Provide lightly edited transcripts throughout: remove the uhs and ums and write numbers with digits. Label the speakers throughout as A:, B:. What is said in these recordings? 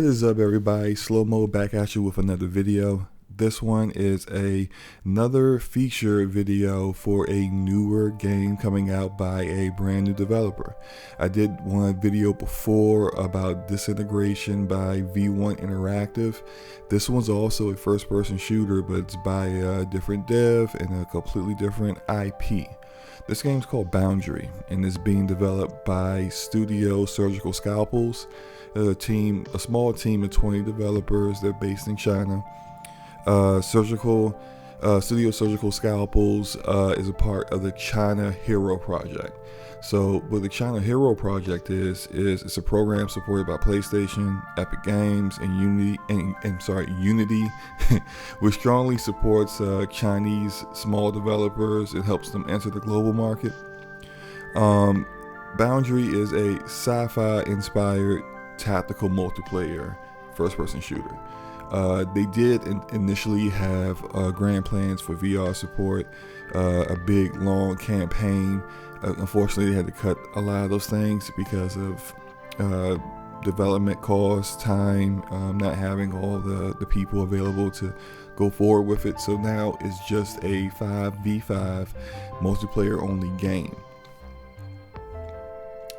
A: What is up, everybody? SloMo back at you with another video. This one is another feature video for a newer game coming out by a brand new developer. I did one video before about Disintegration by V1 Interactive. This one's also a first-person shooter, but it's by a different dev and a completely different IP. This game's called Boundary, and is being developed by Studio Surgical Scalpels, a small team of 20 developers. They're based in China. Studio Surgical Scalpels is a part of the China Hero Project. So what the China Hero Project is it's a program supported by PlayStation, Epic Games, and Unity, which strongly supports Chinese small developers. It helps them enter the global market. Boundary is a sci-fi inspired tactical multiplayer first-person shooter. They did initially have grand plans for VR support, a big long campaign. Unfortunately, they had to cut a lot of those things because of development costs, time, not having all the people available to go forward with it. So now it's just a 5v5 multiplayer only game.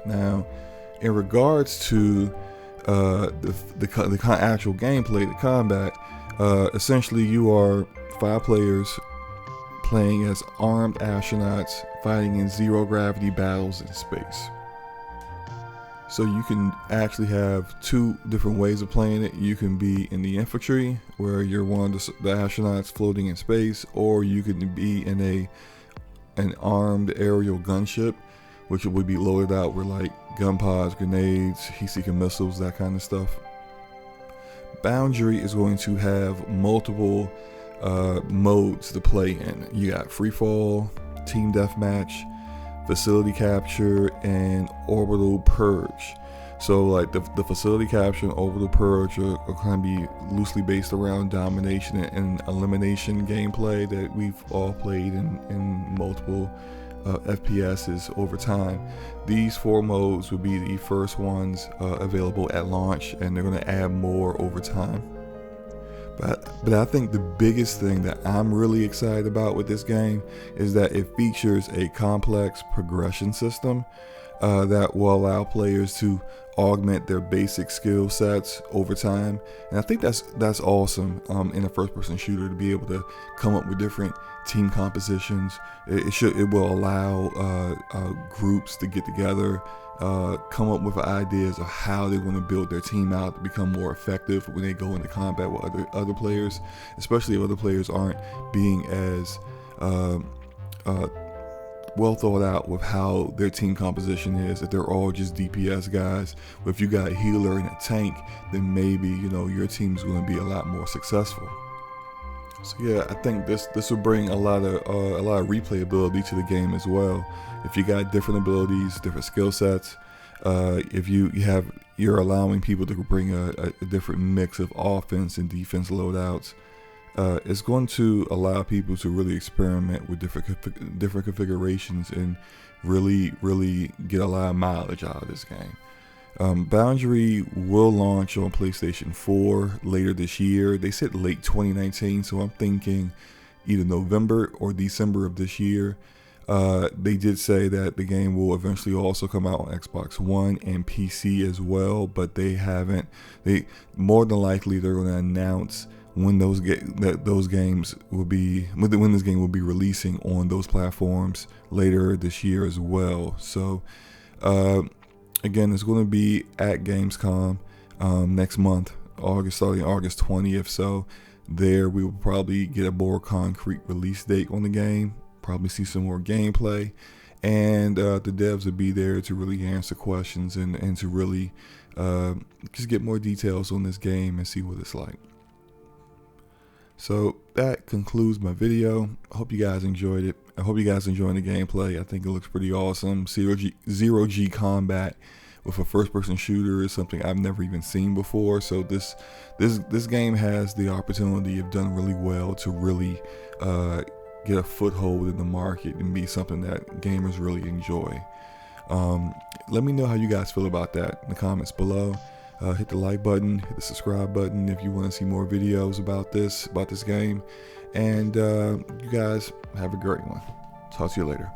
A: Now, in regards to the actual gameplay, the combat, essentially you are 5 players playing as armed astronauts fighting in zero gravity battles in space. So you can actually have 2 different ways of playing it. You can be in the infantry, where you're one of the astronauts floating in space, or you can be in an armed aerial gunship, which would be loaded out with like gun pods, grenades, heat-seeking missiles, that kind of stuff. Boundary is going to have multiple modes to play in. You got free fall, team deathmatch, facility capture, and orbital purge. So like the facility capture and orbital purge are kind of be loosely based around domination and elimination gameplay that we've all played in multiple FPSs over time. These 4 modes will be the first ones available at launch, and they're going to add more over time. But I think the biggest thing that I'm really excited about with this game is that it features a complex progression system that will allow players to augment their basic skill sets over time. And I think that's awesome in a first-person shooter, to be able to come up with different team compositions. It will allow groups to get together, come up with ideas of how they want to build their team out to become more effective when they go into combat with other players, especially if other players aren't being as well thought out with how their team composition is. If they're all just DPS guys, but if you got a healer and a tank, then maybe your team's going to be a lot more successful. So yeah, I think this will bring a lot of replayability to the game as well. If you got different abilities, different skill sets, if you're allowing people to bring a different mix of offense and defense loadouts, it's going to allow people to really experiment with different configurations and really get a lot of mileage out of this game. Boundary will launch on PlayStation 4 later this year. They said late 2019, so I'm thinking either November or December of this year. They did say that the game will eventually also come out on Xbox One and PC as well, but more than likely they're going to announce when this game will be releasing on those platforms later this year as well. So again, it's going to be at Gamescom next month, starting August 20th. So there we will probably get a more concrete release date on the game, probably see some more gameplay, and the devs will be there to really answer questions and to really just get more details on this game and see what it's like. So that concludes my video. I hope you guys enjoyed it. I hope you guys enjoying the gameplay. I think it looks pretty awesome. Zero G combat with a first-person shooter is something I've never even seen before. So this game has the opportunity of done really well to really get a foothold in the market and be something that gamers really enjoy. Let me know how you guys feel about that in the comments below. Hit the like button, hit the subscribe button if you want to see more videos about this game. And you guys have a great one. Talk to you later.